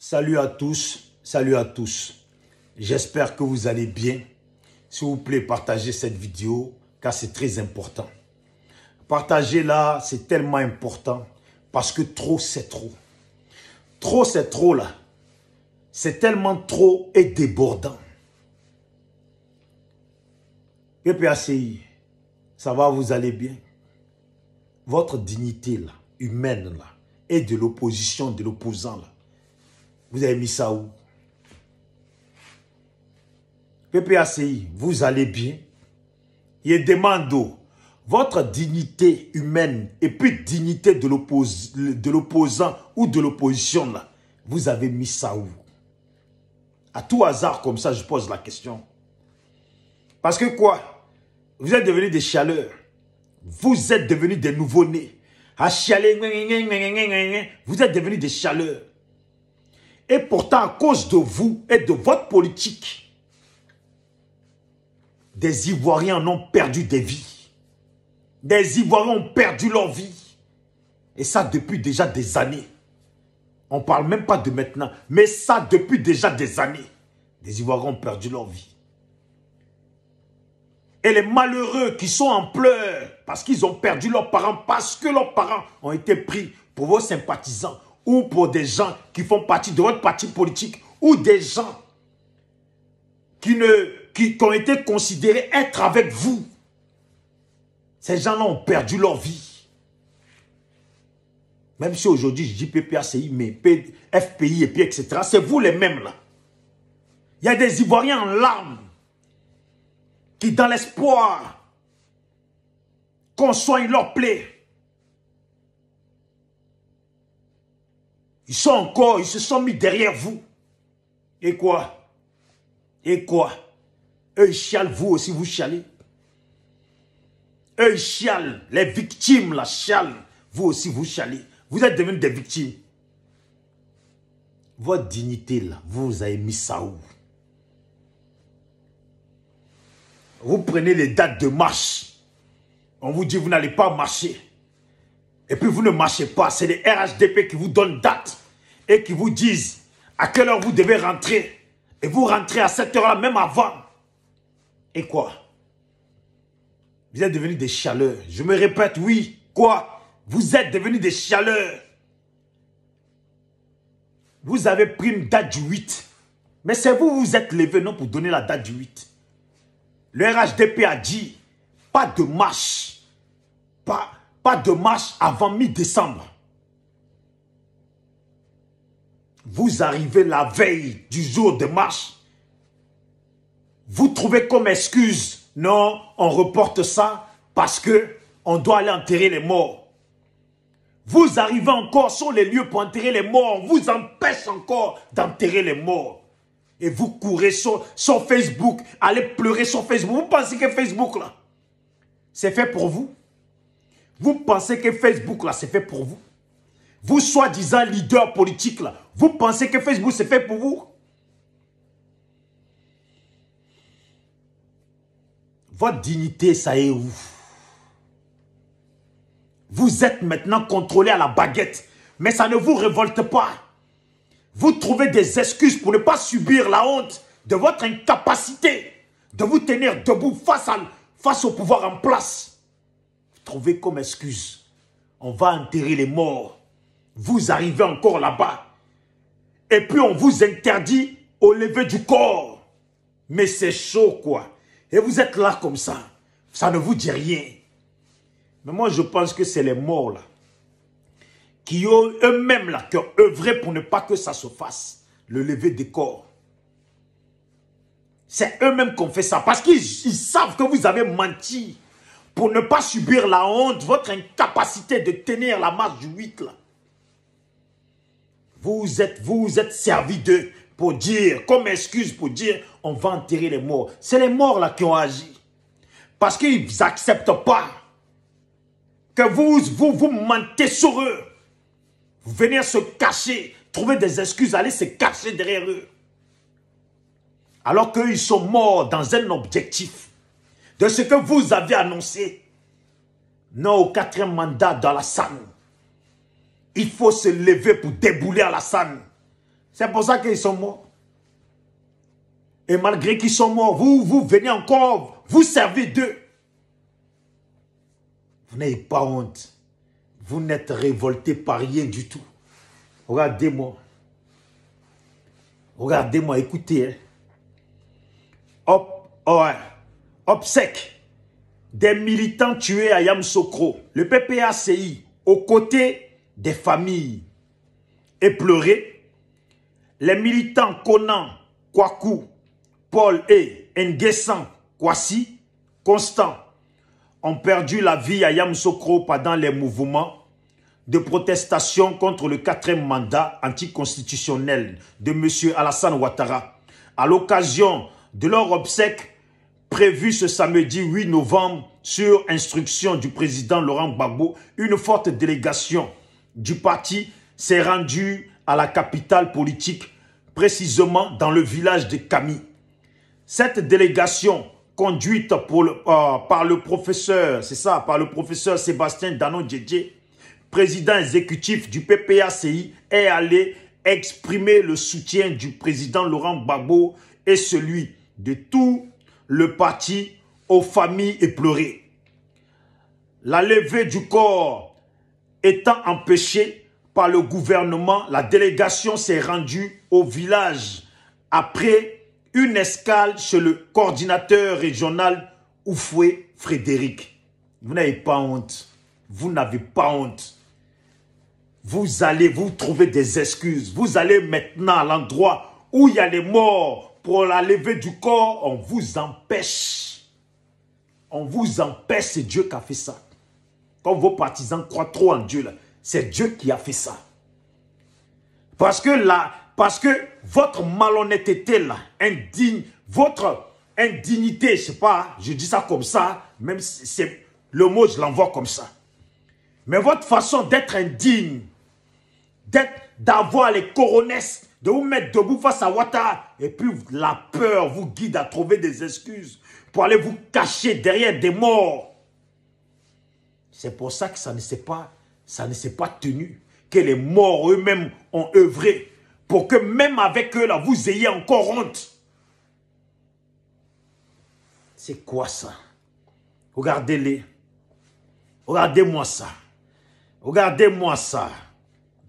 Salut à tous, salut à tous. J'espère que vous allez bien. S'il vous plaît, partagez cette vidéo car c'est très important. Partagez-la, c'est tellement important parce que trop, c'est trop. Trop, c'est trop là. C'est tellement trop et débordant. PPACI, ça va, vous allez bien? Votre dignité là, humaine là, et de l'opposition, de l'opposant là, vous avez mis ça où? PPACI, vous allez bien? Il demande votre dignité humaine et puis dignité de l'opposant ou de l'opposition là, vous avez mis ça où? À tout hasard comme ça, je pose la question. Parce que quoi? Vous êtes devenus des chialeurs. Vous êtes devenus des nouveau-nés. À chialer, vous êtes devenus des chialeurs. Et pourtant, à cause de vous et de votre politique, des Ivoiriens ont perdu des vies. Des Ivoiriens ont perdu leur vie. Et ça depuis déjà des années. On ne parle même pas de maintenant. Mais ça depuis déjà des années. Des Ivoiriens ont perdu leur vie. Et les malheureux qui sont en pleurs parce qu'ils ont perdu leurs parents, parce que leurs parents ont été pris pour vos sympathisants ou pour des gens qui font partie de votre parti politique ou des gens qui ont été considérés être avec vous. Ces gens-là ont perdu leur vie. Même si aujourd'hui je dis PPACI, mais FPI et puis etc. C'est vous les mêmes là. Il y a des Ivoiriens en larmes qui, dans l'espoir qu'on soigne leurs plaies, ils se sont mis derrière vous. Et quoi? Et quoi? Eux, ils chialent, vous aussi, vous chialez. Eux, ils chialent. Les victimes, là, chialent. Vous aussi, vous chialez. Vous êtes devenus des victimes. Votre dignité, là, vous avez mis ça où? Vous prenez les dates de marche. On vous dit, vous n'allez pas marcher. Et puis, vous ne marchez pas. C'est les RHDP qui vous donnent date. Et qui vous disent à quelle heure vous devez rentrer. Et vous rentrez à cette heure-là, même avant. Et quoi? Vous êtes devenus des chialeurs. Je me répète, oui. Quoi? Vous êtes devenus des chialeurs. Vous avez pris une date du 8. Mais c'est vous, vous êtes levé, non, pour donner la date du 8. Le RHDP a dit, pas de marche. Pas de marche avant mi-décembre. Vous arrivez la veille du jour de marche. Vous trouvez comme excuse, non, on reporte ça parce que on doit aller enterrer les morts. Vous arrivez encore sur les lieux pour enterrer les morts. On vous empêche encore d'enterrer les morts. Et vous courez sur Facebook, allez pleurer sur Facebook. Vous pensez que Facebook, là, c'est fait pour vous? Vous pensez que Facebook, là, c'est fait pour vous? Vous, soi-disant leader politique, là, vous pensez que Facebook, c'est fait pour vous? Votre dignité, ça est où? Vous êtes maintenant contrôlé à la baguette, mais ça ne vous révolte pas. Vous trouvez des excuses pour ne pas subir la honte de votre incapacité de vous tenir debout face au pouvoir en place. Vous trouvez comme excuse, on va enterrer les morts. Vous arrivez encore là-bas. Et puis on vous interdit au lever du corps. Mais c'est chaud quoi. Et vous êtes là comme ça. Ça ne vous dit rien. Mais moi je pense que c'est les morts là. Qui ont eux-mêmes là, qui ont œuvré pour ne pas que ça se fasse, le lever des corps. C'est eux-mêmes qui ont fait ça, parce qu'ils savent que vous avez menti pour ne pas subir la honte, votre incapacité de tenir la marche du 8 là. Vous êtes servi d'eux pour dire, comme excuse pour dire, on va enterrer les morts. C'est les morts là qui ont agi. Parce qu'ils n'acceptent pas que vous mentez sur eux. Vous venez se cacher, trouver des excuses, aller se cacher derrière eux. Alors qu'eux, ils sont morts dans un objectif de ce que vous avez annoncé. Non, au 4e mandat d'Alassane. Il faut se lever pour débouler Alassane. C'est pour ça qu'ils sont morts. Et malgré qu'ils sont morts, vous venez encore, vous servez d'eux. Vous n'avez pas honte. Vous n'êtes révolté par rien du tout. Regardez-moi. Regardez-moi, écoutez. Hein. Obsèque des militants tués à Yamoussoukro. Le PPACI, aux côtés des familles éplorées. Les militants Conan, Kwaku, Paul et Nguessan, Kwasi, Constant, ont perdu la vie à Yamoussoukro pendant les mouvements de protestation contre le 4e mandat anticonstitutionnel de M. Alassane Ouattara. À l'occasion de leur obsèque prévue ce samedi 8 novembre sur instruction du président Laurent Gbagbo, une forte délégation du parti s'est rendue à la capitale politique, précisément dans le village de Kami. Cette délégation conduite par le professeur, par le professeur Sébastien Danon Djedje, président exécutif du PPACI, est allé exprimer le soutien du président Laurent Gbagbo et celui de tout le parti aux familles éplorées. La levée du corps étant empêchée par le gouvernement, la délégation s'est rendue au village après une escale chez le coordinateur régional Oufoué Frédéric. Vous n'avez pas honte. Vous n'avez pas honte. Vous allez vous trouver des excuses. Vous allez maintenant à l'endroit où il y a les morts pour la levée du corps. On vous empêche. On vous empêche. C'est Dieu qui a fait ça. Quand vos partisans croient trop en Dieu, c'est Dieu qui a fait ça. Parce que votre malhonnêteté là, votre indignité, je sais pas, je dis ça comme ça, même si c'est le mot, je l'envoie comme ça. Mais votre façon d'être indigne, d'avoir les coronesses, de vous mettre debout face à Ouattara, et puis la peur vous guide à trouver des excuses pour aller vous cacher derrière des morts. C'est pour ça que ça ne s'est pas tenu, que les morts eux-mêmes ont œuvré pour que même avec eux là, vous ayez encore honte. C'est quoi ça? Regardez-les. Regardez-moi ça. Regardez-moi ça.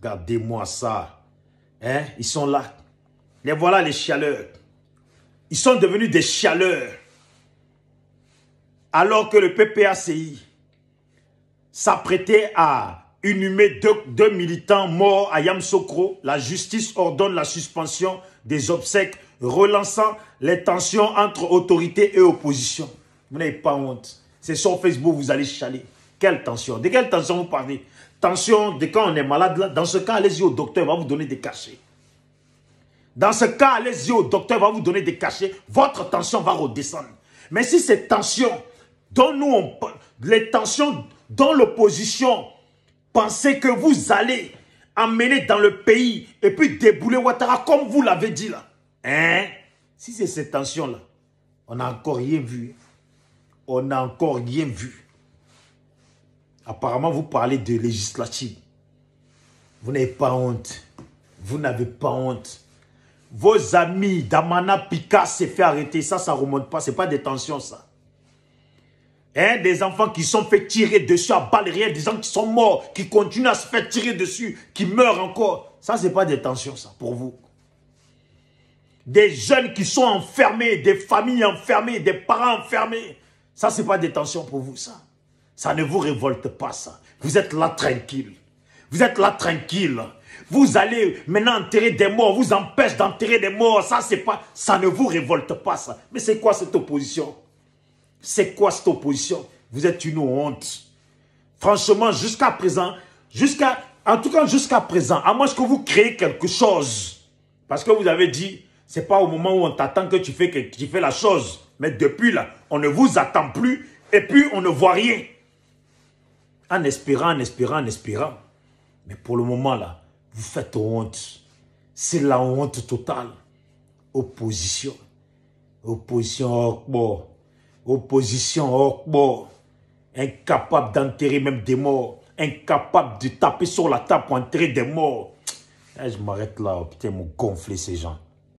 Regardez-moi ça. Hein? Ils sont là. Les voilà les chialeurs. Ils sont devenus des chialeurs. Alors que le PPACI s'apprêtait à inhumer deux militants morts à Yamoussoukro, la justice ordonne la suspension des obsèques, relançant les tensions entre autorités et opposition. Vous n'avez pas honte. C'est sur Facebook, vous allez chialer. Quelle tension? De quelle tension vous parlez? Tension de quand on est malade là. Dans ce cas, allez-y au docteur, il va vous donner des cachets. Dans ce cas, allez-y au docteur, il va vous donner des cachets. Votre tension va redescendre. Mais si ces tensions dont les tensions dont l'opposition pensait que vous allez emmener dans le pays et puis débouler Ouattara comme vous l'avez dit là. Hein? Si c'est cette tension-là, on n'a encore rien vu. On n'a encore rien vu. Apparemment, vous parlez de législative. Vous n'avez pas honte. Vous n'avez pas honte. Vos amis d'Amana Pika s'est fait arrêter. Ça ne remonte pas. Ce n'est pas des tensions, ça. Hein? Des enfants qui sont fait tirer dessus à balles réelles, des gens qui sont morts, qui continuent à se faire tirer dessus, qui meurent encore. Ça, ce n'est pas des tensions, ça, pour vous. Des jeunes qui sont enfermés, des familles enfermées, des parents enfermés. Ça, ce n'est pas des tensions pour vous, ça. Ça ne vous révolte pas, ça. Vous êtes là tranquille. Vous êtes là tranquille. Vous allez maintenant enterrer des morts, vous empêche d'enterrer des morts. Ça ne vous révolte pas, ça. Mais c'est quoi cette opposition? C'est quoi cette opposition? Vous êtes une honte. Franchement, jusqu'à présent, en tout cas jusqu'à présent, à moins que vous créez quelque chose. Parce que vous avez dit, c'est pas au moment où on t'attend que tu fais la chose. Mais depuis là, on ne vous attend plus et puis on ne voit rien. En espérant, en espérant, en espérant. Mais pour le moment là, vous faites honte. C'est la honte totale. Opposition. Opposition hors bord. Opposition hors bord. Incapable d'enterrer même des morts. Incapable de taper sur la table pour enterrer des morts. Eh, je m'arrête là. Putain, ils m'ont gonflé ces gens.